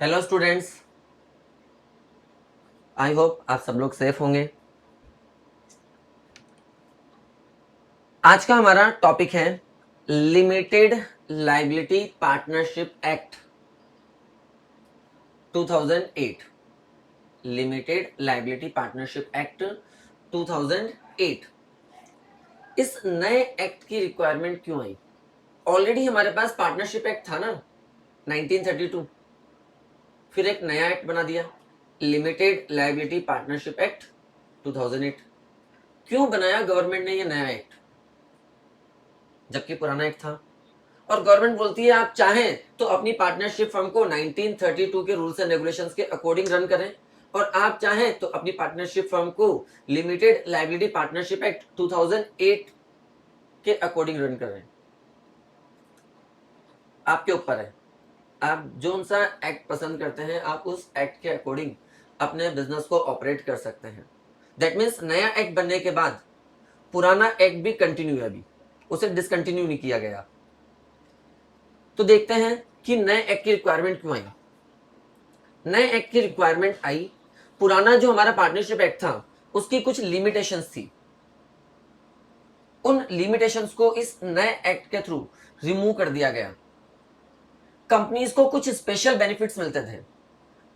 Hello students, I hope आप सब लोग सेफ होंगे। आज का हमारा टॉपिक है limited liability partnership act 2008। Limited liability partnership act 2008। इस नए एक्ट की रिक्वायरमेंट क्यों आई? ऑलरेडी हमारे पास पार्टनरशिप एक्ट था ना, 1932। फिर एक नया एक्ट बना दिया, लिमिटेड लायबिलिटी पार्टनरशिप एक्ट 2008। क्यों बनाया गवर्नमेंट ने ये नया एक्ट जबकि पुराना एक्ट था? और गवर्नमेंट बोलती है आप चाहें तो अपनी पार्टनरशिप फर्म को 1932 के रूल्स एंड रेगुलेशंस के अकॉर्डिंग रन करें, और आप चाहें तो अपनी पार्टनरशिप फर्म को लिमिटेड लायबिलिटी पार्टनरशिप एक्ट 2008 के अकॉर्डिंग रन करें। आपके ऊपर है, आप जो सा एक्ट पसंद करते हैं आप उस एक्ट के अकॉर्डिंग अपने बिजनेस को ऑपरेट कर सकते हैं। दैट मीन्स नया एक्ट बनने के बाद पुराना एक्ट भी कंटिन्यू है, अभी उसे डिसकंटिन्यू नहीं किया गया। तो देखते हैं कि नए एक्ट की रिक्वायरमेंट क्यों आई। नए एक्ट की रिक्वायरमेंट आई, पुराना जो हमारा पार्टनरशिप एक्ट था उसकी कुछ लिमिटेशंस थी। उन लिमिटेशंस को इस नए एक्ट के थ्रू रिमूव कर दिया गया। कंपनीज को कुछ स्पेशल बेनिफिट्स मिलते थे,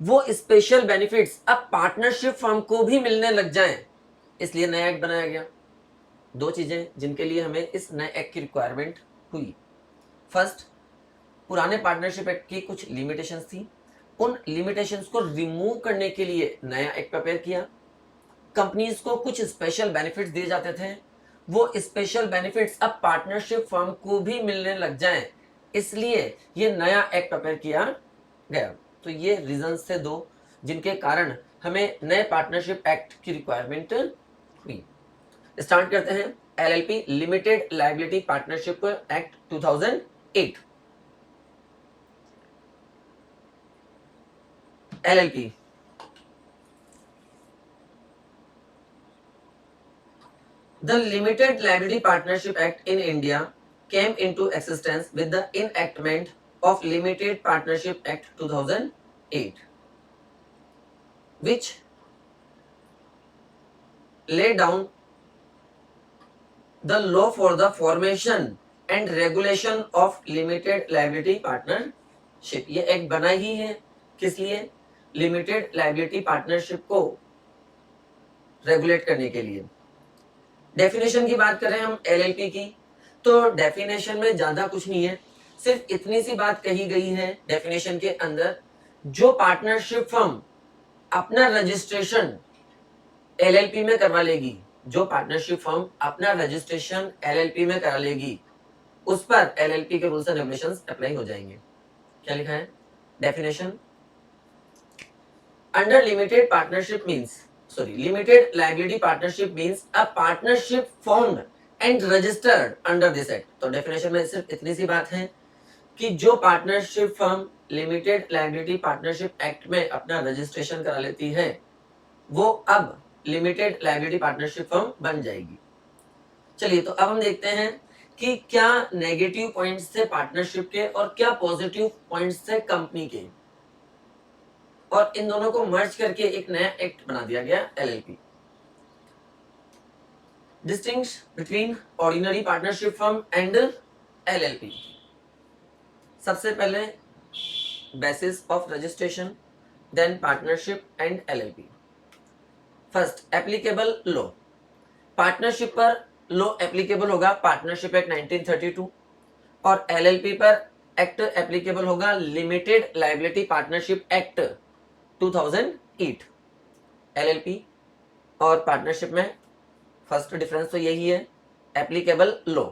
वो स्पेशल बेनिफिट्स अब पार्टनरशिप फर्म को भी मिलने लग जाएं, इसलिए नया एक्ट बनाया गया। दो चीजें जिनके लिए हमें इस नए एक्ट की रिक्वायरमेंट हुई। फर्स्ट, पुराने पार्टनरशिप एक्ट की कुछ लिमिटेशंस थी, उन लिमिटेशंस को रिमूव करने के लिए नया एक्ट प्रिपेयर किया। कंपनीज को कुछ स्पेशल बेनिफिट्स दिए जाते थे, वो स्पेशल बेनिफिट्स अब पार्टनरशिप फर्म को भी मिलने लग जाएं, इसलिए ये नया एक्ट प्रिपेयर किया गया। तो ये रीजंस थे दो जिनके कारण हमें नए पार्टनरशिप एक्ट की रिक्वायरमेंट हुई। स्टार्ट करते हैं LLP limited liability partnership act 2008। LLP. The Limited Liability Partnership Act in India came into existence with the enactment of Limited Partnership Act 2008, which laid down the law for the formation and regulation of limited liability partnership. ये एक बना ही है किस लिए? Limited liability partnership को regulate करने के लिए। डेफिनेशन की बात करें हम एलएलपी की, तो डेफिनेशन में ज्यादा कुछ नहीं है, सिर्फ इतनी सी बात कही गई है डेफिनेशन के अंदर, जो पार्टनरशिप फर्म अपना रजिस्ट्रेशन एलएलपी में करवा लेगी, जो पार्टनरशिप फर्म अपना रजिस्ट्रेशन एलएलपी में करा लेगी, उस पर एलएलपी के रूल्स एंड रेगुलेशंस अप्लाई हो जाएंगे। क्या लिखा है definition? Under limited partnership means limited liability partnership means a partnership formed and registered under this act। तो डेफिनेशन में सिर्फ इतनी सी बात है कि जो partnership firm limited liability partnership act में अपना रजिस्ट्रेशन करा लेती है वो अब लिमिटेड लायबिलिटी पार्टनरशिप फर्म बन जाएगी। चलिए, तो अब हम देखते हैं कि क्या नेगेटिव पॉइंट्स थे पार्टनरशिप के और क्या पॉजिटिव पॉइंट्स थे कंपनी के, और इन दोनों को मर्ज करके एक नया एक्ट बना दिया गया LLP. Distinguish between ordinary partnership firm and LLP. सबसे पहले basis of registration, then partnership and LLP. First, applicable law. Partnership पर लॉ एप्लीकेबल होगा पार्टनरशिप एक्ट 1932, और एलएलपी पर एक्ट एप्लीकेबल होगा limited liability partnership act 2008। LLP और partnership में first difference तो यही है, applicable law.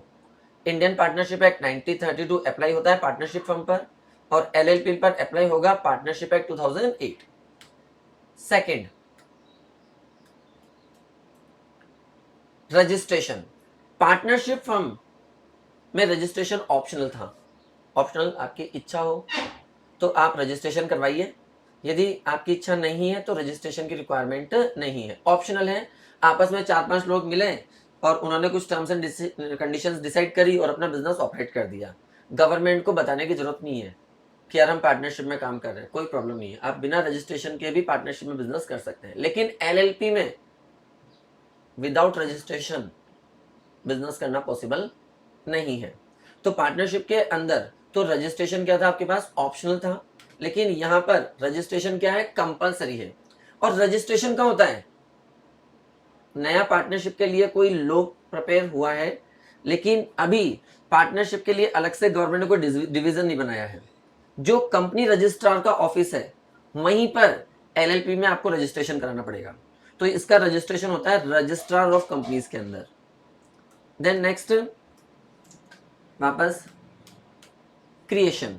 Indian partnership act 1932 apply होता है पार्टनरशिप फर्म पर, और एलएलपी पर अप्लाई होगा partnership act 2008। Second, registration. Partnership firm में रजिस्ट्रेशन ऑप्शनल था। ऑप्शनल, आपकी इच्छा हो तो आप रजिस्ट्रेशन करवाइए, यदि आपकी इच्छा नहीं है तो रजिस्ट्रेशन की रिक्वायरमेंट नहीं है, ऑप्शनल है। आपस में 4-5 लोग मिले और उन्होंने कुछ टर्म्स एंड कंडीशंस डिसाइड करी और अपना बिजनेस ऑपरेट कर दिया, गवर्नमेंट को बताने की जरूरत नहीं है कि यार हम पार्टनरशिप में काम कर रहे हैं, कोई प्रॉब्लम नहीं है, आप बिना रजिस्ट्रेशन के भी पार्टनरशिप में बिजनेस कर सकते हैं। लेकिन एलएलपी में विदाउट रजिस्ट्रेशन बिजनेस करना पॉसिबल नहीं है। तो पार्टनरशिप के अंदर तो रजिस्ट्रेशन क्या था आपके पास, ऑप्शनल था, लेकिन यहां पर रजिस्ट्रेशन क्या है, कंपलसरी है। और रजिस्ट्रेशन का होता है, नया पार्टनरशिप के लिए कोई लोग प्रिपेयर हुआ है, लेकिन अभी पार्टनरशिप के लिए अलग से गवर्नमेंट ने कोई डिवीजन नहीं बनाया है। जो कंपनी रजिस्ट्रार का ऑफिस है वहीं पर एलएलपी में आपको रजिस्ट्रेशन कराना पड़ेगा। तो इसका रजिस्ट्रेशन होता है रजिस्ट्रार ऑफ कंपनीज के अंदर। देन नेक्स्ट वापस क्रिएशन।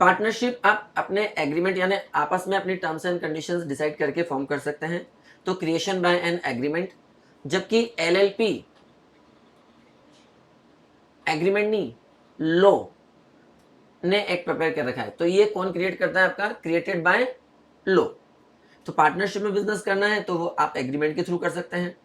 पार्टनरशिप आप अपने एग्रीमेंट यानी आपस में अपनी टर्म्स एंड कंडीशंस डिसाइड करके फॉर्म कर सकते हैं, तो क्रिएशन बाय एन एग्रीमेंट। जबकि एलएलपी एग्रीमेंट नहीं, लॉ ने एक्ट प्रिपेयर कर रखा है, तो ये कौन क्रिएट करता है आपका, क्रिएटेड बाय लॉ। तो पार्टनरशिप में बिजनेस करना है तो वो आप एग्रीमेंट के थ्रू कर सकते हैं,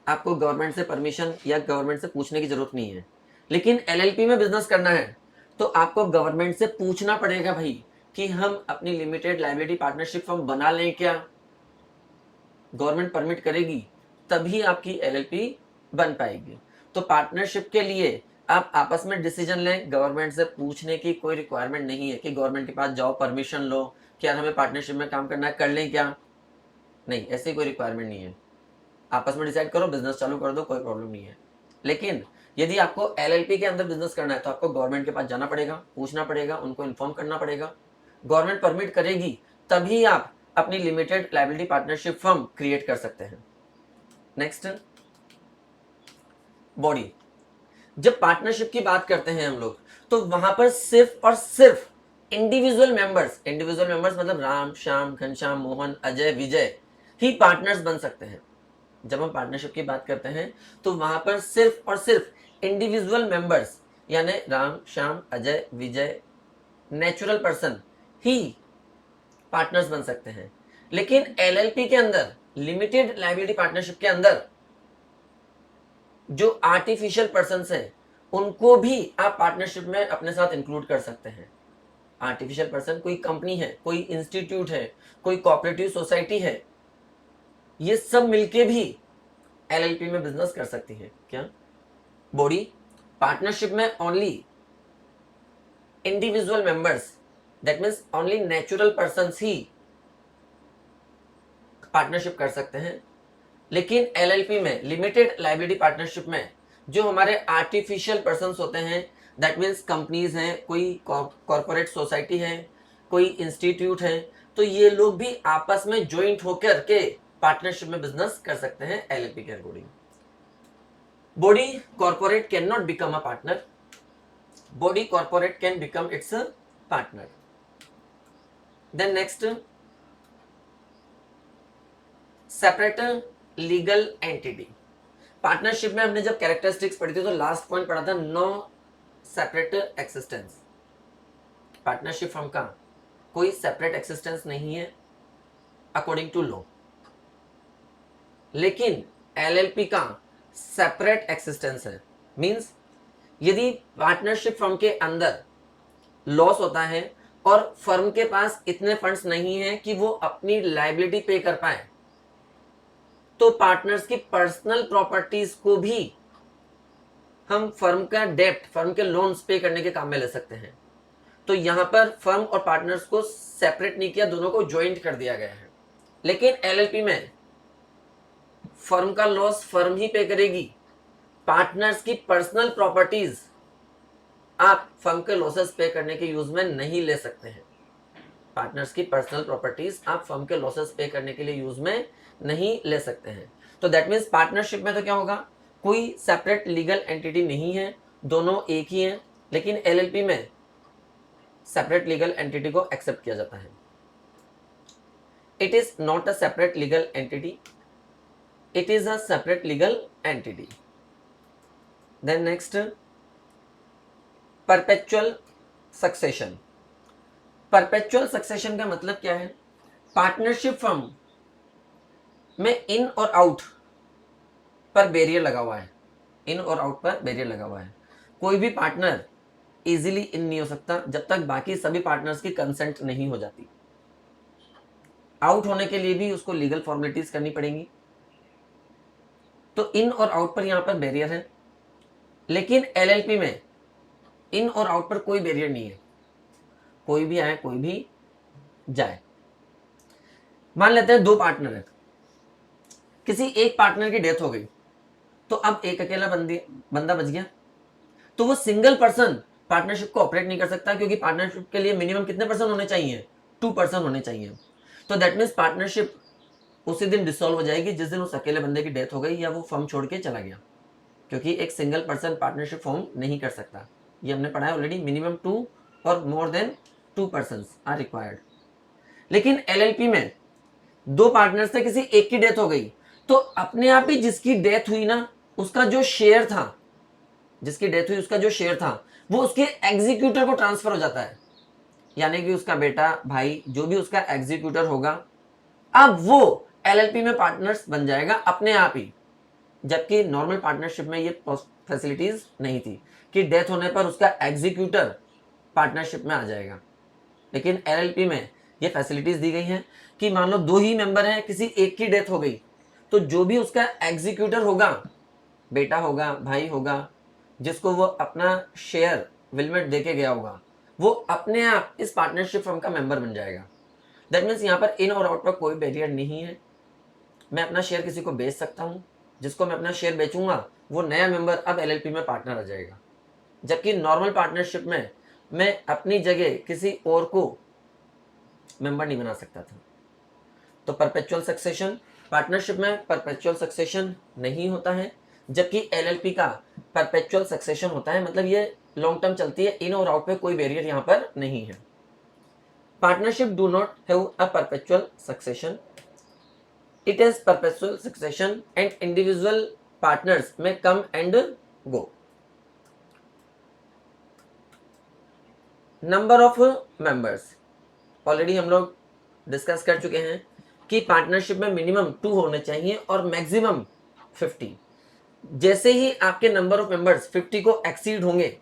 आपको गवर्नमेंट से परमिशन या गवर्नमेंट से पूछने की जरूरत नहीं है। लेकिन एलएलपी में बिजनेस करना है तो आपको गवर्नमेंट से पूछना पड़ेगा भाई कि हम अपनी लिमिटेड लायबिलिटी पार्टनरशिप फर्म बना लें क्या, गवर्नमेंट परमिट करेगी तभी आपकी एलएलपी बन पाएगी। तो पार्टनरशिप के लिए आप आपस में डिसीजन लें, गवर्नमेंट से पूछने की कोई रिक्वायरमेंट नहीं है कि गवर्नमेंट के पास जाओ परमिशन लो कि यार हमें पार्टनरशिप में काम करना है, कर लें क्या, नहीं, ऐसी कोई रिक्वायरमेंट नहीं है। आपस में डिसाइड करो, बिजनेस चालू कर दो, कोई प्रॉब्लम नहीं है। लेकिन यदि आपको एलएलपी के अंदर बिजनेस करना है तो आपको गवर्नमेंट के पास जाना पड़ेगा, पूछना पड़ेगा, उनको इन्फॉर्म करना पड़ेगा, गवर्नमेंट परमिट करेगी तभी आप अपनी limited liability partnership firm create कर सकते हैं। Next body. जब पार्टनरशिप की बात करते हैं हम लोग तो वहां पर सिर्फ और सिर्फ इंडिविजुअल मेंबर्स मतलब राम, श्याम, घनश्याम, मोहन, अजय, विजय ही पार्टनर्स बन सकते हैं। जब हम पार्टनरशिप की बात करते हैं तो वहां पर सिर्फ और सिर्फ इंडिविजुअल मेंबर्स यानी राम, श्याम, अजय, विजय, नेचुरल पर्सन ही पार्टनर्स बन सकते हैं। लेकिन एलएलपी के अंदर, लिमिटेड लायबिलिटी पार्टनरशिप के अंदर जो आर्टिफिशियल पर्सन है उनको भी आप पार्टनरशिप में अपने साथ इंक्लूड कर सकते हैं। आर्टिफिशियल पर्सन कोई कंपनी है, कोई इंस्टीट्यूट है, कोई कोऑपरेटिव सोसाइटी है, ये सब मिलके भी एलएलपी में बिजनेस कर सकती है। क्या बॉडी पार्टनरशिप में only individual members, that means only natural persons he partnership कर सकते हैं। लेकिन एलएलपी में, लिमिटेड लायबिलिटी पार्टनरशिप में, जो हमारे आर्टिफिशियल पर्संस होते हैं, दैट मीन्स कंपनीज हैं, कोई कॉर्पोरेट सोसाइटी है, कोई इंस्टीट्यूट है, तो ये लोग भी आपस में ज्वाइंट होकर के पार्टनरशिप में बिजनेस कर सकते हैं एलएलपी के according. Body corporate can not become a partner, body corporate can become its partner. Then next separate legal entity. Partnership में हमने जब कैरेक्टरिस्टिक्स पढ़ी थी तो लास्ट पॉइंट पढ़ा था no separate existence. Partnership firm का कोई सेपरेट एक्सिस्टेंस नहीं है अकॉर्डिंग टू लॉ। लेकिन एलएलपी का सेपरेट एक्सिस्टेंस है। मींस यदि पार्टनरशिप फर्म के अंदर लॉस होता है और फर्म के पास इतने फंड्स नहीं है कि वो अपनी लायबिलिटी पे कर पाए, तो पार्टनर्स की पर्सनल प्रॉपर्टीज को भी हम फर्म का डेब्ट, फर्म के लोन्स पे करने के काम में ले सकते हैं। तो यहां पर फर्म और पार्टनर्स को सेपरेट नहीं किया, दोनों को ज्वाइंट कर दिया गया है। लेकिन एलएलपी में फर्म का लॉस फर्म ही पे करेगी, पार्टनर्स की पर्सनल प्रॉपर्टीज आप फर्म के लॉसेस पे करने के यूज में नहीं ले सकते हैं। पार्टनर्स की पर्सनल प्रॉपर्टीज आप फर्म के लॉसेस पे करने के लिए यूज में नहीं ले सकते हैं। तो दैट मीन्स पार्टनरशिप में तो क्या होगा, कोई सेपरेट लीगल एंटिटी नहीं है, दोनों एक ही हैं। लेकिन एलएलपी में सेपरेट लीगल एंटिटी को एक्सेप्ट किया जाता है। It is not a separate legal entity, it is a separate legal entity. Then next perpetual succession. Perpetual succession का मतलब क्या है, पार्टनरशिप फर्म में इन और आउट पर बैरियर लगा हुआ है, इन और आउट पर बैरियर लगा हुआ है। कोई भी पार्टनर इजीली इन नहीं हो सकता जब तक बाकी सभी पार्टनर्स की कंसेंट नहीं हो जाती। आउट होने के लिए भी उसको लीगल फॉर्मेलिटीज करनी पड़ेंगी। तो इन और आउट पर यहां पर बैरियर है, लेकिन एलएलपी में इन और आउट पर कोई बैरियर नहीं है, कोई भी आए कोई भी जाए। मान लेते हैं दो पार्टनर है, किसी एक पार्टनर की डेथ हो गई, तो अब एक अकेला बंदा बच गया, तो वो सिंगल पर्सन पार्टनरशिप को ऑपरेट नहीं कर सकता, क्योंकि पार्टनरशिप के लिए मिनिमम कितने पर्सन होने चाहिए, 2 पर्सन होने चाहिए। तो दैट मीन्स पार्टनरशिप उसी दिन डिसॉल्व हो जाएगी जिस दिन उस अकेले बंदे की डेथ हो गई या वो फर्म छोड़ के चला गया, क्योंकि एक सिंगल पर्सन पार्टनरशिप फॉर्म नहीं कर सकता। ये हमने पढ़ा है ऑलरेडी, मिनिमम 2 और more than 2 person are required. लेकिन एलएलपी में दो पार्टनर से किसी एक की डेथ हो गई, तो अपने आप ही जिसकी डेथ हुई ना, उसका जो शेयर था, जिसकी डेथ हुई उसका जो शेयर था, वो उसके एग्जीक्यूटर को ट्रांसफर हो जाता है, यानी कि उसका बेटा, भाई, जो भी उसका एग्जीक्यूटर होगा, अब वो एलएलपी में पार्टनर्स बन जाएगा अपने आप ही। जबकि नॉर्मल पार्टनरशिप में ये फैसिलिटीज नहीं थी कि डेथ होने पर उसका एग्जीक्यूटर पार्टनरशिप में आ जाएगा। लेकिन एलएलपी में ये फैसिलिटीज दी गई हैं कि मान लो दो ही मेंबर हैं, किसी एक की डेथ हो गई, तो जो भी उसका एग्जीक्यूटर होगा, बेटा होगा, भाई होगा, जिसको वो अपना शेयर विलमेट देके गया होगा, वो अपने आप इस पार्टनरशिप फर्म का मेंबर बन जाएगा। दैट मीन्स यहाँ पर इन और आउट पर कोई बैरियर नहीं है। मैं अपना शेयर किसी को बेच सकता हूँ, जिसको मैं अपना शेयर बेचूंगा वो नया मेंबर अब एलएलपी में पार्टनर आ जाएगा। जबकि नॉर्मल पार्टनरशिप में मैं अपनी जगह किसी और को मेंबर नहीं बना सकता था। तो परपेचुअल सक्सेशन, पार्टनरशिप में परपेचुअल सक्सेशन नहीं होता है, जबकि एलएलपी का परपेचुअल सक्सेशन होता है, मतलब ये लॉन्ग टर्म चलती है, इन और आउट पे कोई बैरियर यहाँ पर नहीं है। Partnership do not have a perpetual succession, it is perpetual succession and individual partners में come and go. Number of members already हम लोग डिस्कस कर चुके हैं कि पार्टनरशिप में मिनिमम 2 होने चाहिए और मैक्सिमम 50। जैसे ही आपके नंबर ऑफ मेंबर्स 50 को एक्सीड होंगे,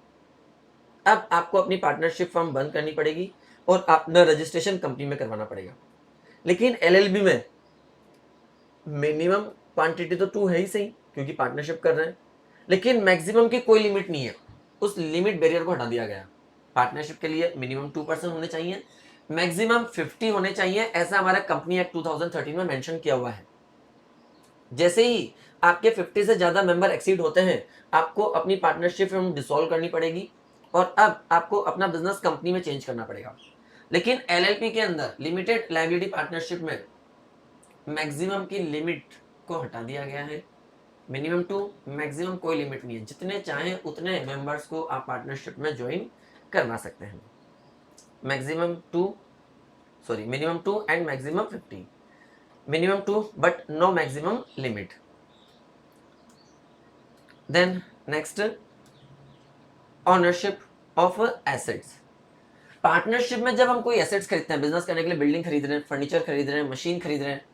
अब आपको अपनी पार्टनरशिप फर्म बंद करनी पड़ेगी और अपना रजिस्ट्रेशन कंपनी में करवाना पड़ेगा। लेकिन एलएलबी में मिनिमम क्वांटिटी तो 2 है ही सही, क्योंकि पार्टनरशिप कर रहे हैं, लेकिन मैक्सिमम की कोई लिमिट नहीं है, उस लिमिट बैरियर को हटा दिया गया। पार्टनरशिप के लिए मिनिमम 2 पर्सन होने चाहिए, मैक्सिमम 50 होने चाहिए, ऐसा हमारा कंपनी एक्ट 2013 में मेंशन किया हुआ है। जैसे ही आपके 50 से ज्यादा मेंबर एक्सीड होते हैं, आपको अपनी पार्टनरशिप फर्म डिसॉल्व करनी पड़ेगी और अब आपको अपना बिजनेस कंपनी में चेंज करना पड़ेगा। लेकिन एलएलपी के अंदर लिमिटेड लायबिलिटी पार्टनरशिप में मैक्सिमम की लिमिट को हटा दिया गया है। मिनिमम 2, मैक्सिमम कोई लिमिट नहीं है, जितने चाहें उतने मेंबर्स को आप पार्टनरशिप में ज्वाइन करवा सकते हैं। Maximum 2, sorry minimum 2 and maximum 50, minimum 2 but no maximum limit. Then next, ownership of assets. Partnership में जब हम कोई एसेट्स खरीदते हैं, बिजनेस करने के लिए बिल्डिंग खरीद रहे हैं, फर्नीचर खरीद रहे हैं, मशीन खरीद रहे हैं,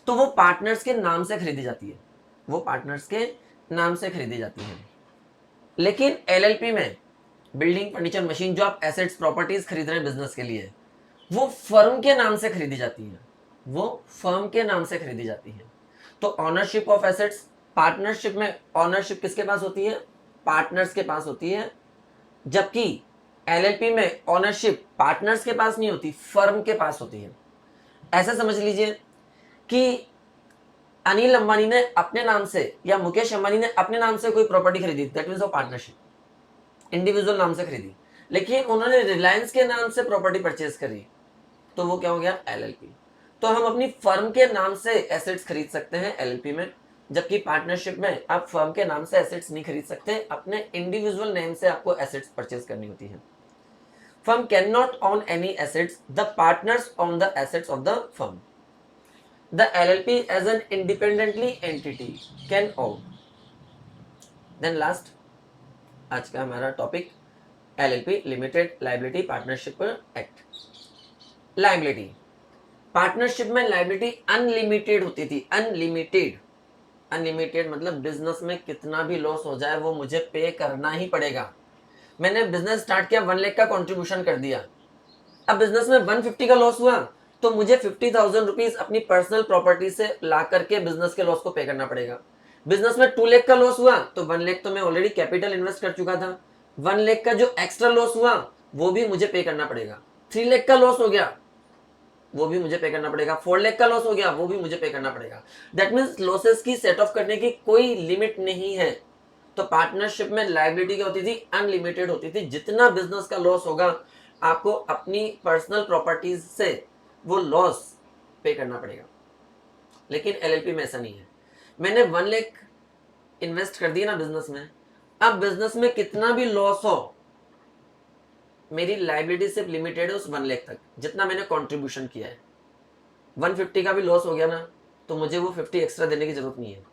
तो वो पार्टनर्स के नाम से खरीदी जाती है, वो पार्टनर्स के नाम से खरीदी जाती है। लेकिन एलएलपी में बिल्डिंग, फर्नीचर, मशीन, जो आप एसेट्स प्रॉपर्टीज खरीद रहे हैं बिजनेस के लिए, वो फर्म के नाम से खरीदी जाती है, वो फर्म के नाम से खरीदी जाती है। तो ऑनरशिप ऑफ एसेट्स, पार्टनरशिप में ऑनरशिप किसके पास होती है, पार्टनर्स के पास होती है, जबकि एलएलपी में ऑनरशिप पार्टनर्स के पास नहीं होती, फर्म के पास होती है। ऐसा समझ लीजिए कि अनिल अंबानी ने अपने नाम से या मुकेश अंबानी ने अपने नाम से कोई प्रॉपर्टी खरीदी, that means of partnership, individual नाम से खरीदी, लेकिन उन्होंने रिलायंस के नाम से प्रॉपर्टी परचेज करी, तो वो क्या हो गया, एलएलपी। तो हम अपनी फर्म के नाम से एसेट्स खरीद सकते हैं एलएलपी में, जबकि पार्टनरशिप में आप फर्म के नाम से एसेट्स नहीं खरीद सकते, अपने इंडिविजुअल नेम से आपको एसेट्स परचेज करनी होती है। Firm can not own any assets, the partners own the assets of the firm. The LLP as an independently entity can own. Then last, आज का हमारा topic LLP limited liability partnership act. Liability, partnership में liability unlimited होती थी, unlimited. Unlimited मतलब business में कितना भी लॉस हो जाए वो मुझे पे करना ही पड़ेगा। मैंने बिजनेस स्टार्ट किया, 1 लाख का कंट्रीब्यूशन कर दिया, अब बिजनेस में 150 का लॉस हुआ तो मुझे 50,000 रुपीज अपनी पर्सनल प्रॉपर्टी से ला करके बिजनेस के लॉस को पे करना पड़ेगा। बिजनेस में 2 लाख का लॉस हुआ तो 1 लाख तो मैं ऑलरेडी कैपिटल इन्वेस्ट कर चुका था, 1 लाख का जो एक्स्ट्रा लॉस हुआ वो भी मुझे पे करना पड़ेगा। 3 लाख का लॉस हो गया वो भी मुझे पे करना पड़ेगा, 4 लाख का लॉस हो गया वो भी मुझे पे करना पड़ेगा। दैट मीन्स लॉसेस की सेट ऑफ करने की कोई लिमिट नहीं है। तो पार्टनरशिप में लायबिलिटी क्या होती थी, अनलिमिटेड होती थी। जितना बिजनेस का लॉस होगा आपको अपनी पर्सनल प्रॉपर्टीज से वो लॉस पे करना पड़ेगा। लेकिन एलएलपी में ऐसा नहीं है। मैंने 1 लाख इन्वेस्ट कर दिया ना बिजनेस में, अब बिजनेस में कितना भी लॉस हो मेरी लायबिलिटी सिर्फ लिमिटेड है उस 1 लाख तक जितना मैंने कंट्रीब्यूशन किया है। 150 का भी लॉस हो गया ना तो मुझे वो 50 एक्स्ट्रा देने की जरूरत नहीं है।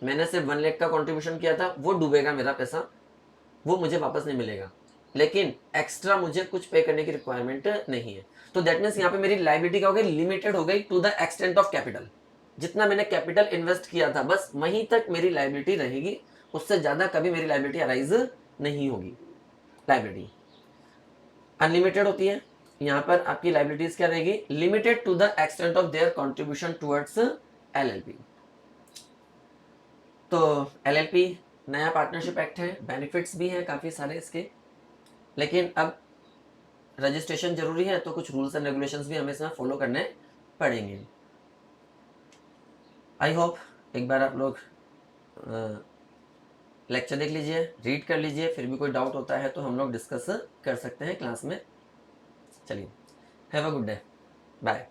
मैंने सिर्फ 1 लाख का कंट्रीब्यूशन किया था, वो डूबेगा मेरा पैसा, वो मुझे वापस नहीं मिलेगा, लेकिन एक्स्ट्रा मुझे कुछ पे करने की रिक्वायरमेंट नहीं है। तो दैट मीन्स यहाँ पे मेरी लायबिलिटी क्या हो गई, लिमिटेड हो गई to the extent of capital. जितना मैंने कैपिटल इन्वेस्ट किया था बस वहीं तक मेरी लायबिलिटी रहेगी, उससे ज्यादा कभी मेरी लायबिलिटी अराइज नहीं होगी। लायबिलिटी अनलिमिटेड होती है, यहाँ पर आपकी लायबिलिटीज क्या रहेगी, limited to the extent of their contribution towards LLP. तो एलएलपी नया पार्टनरशिप एक्ट है, बेनिफिट्स भी हैं काफ़ी सारे इसके, लेकिन अब रजिस्ट्रेशन जरूरी है तो कुछ रूल्स एंड रेगुलेशंस भी हमें इसमें फॉलो करने पड़ेंगे। आई होप एक बार आप लोग लेक्चर देख लीजिए, रीड कर लीजिए, फिर भी कोई डाउट होता है तो हम लोग डिस्कस कर सकते हैं क्लास में। चलिए, have a good day, bye.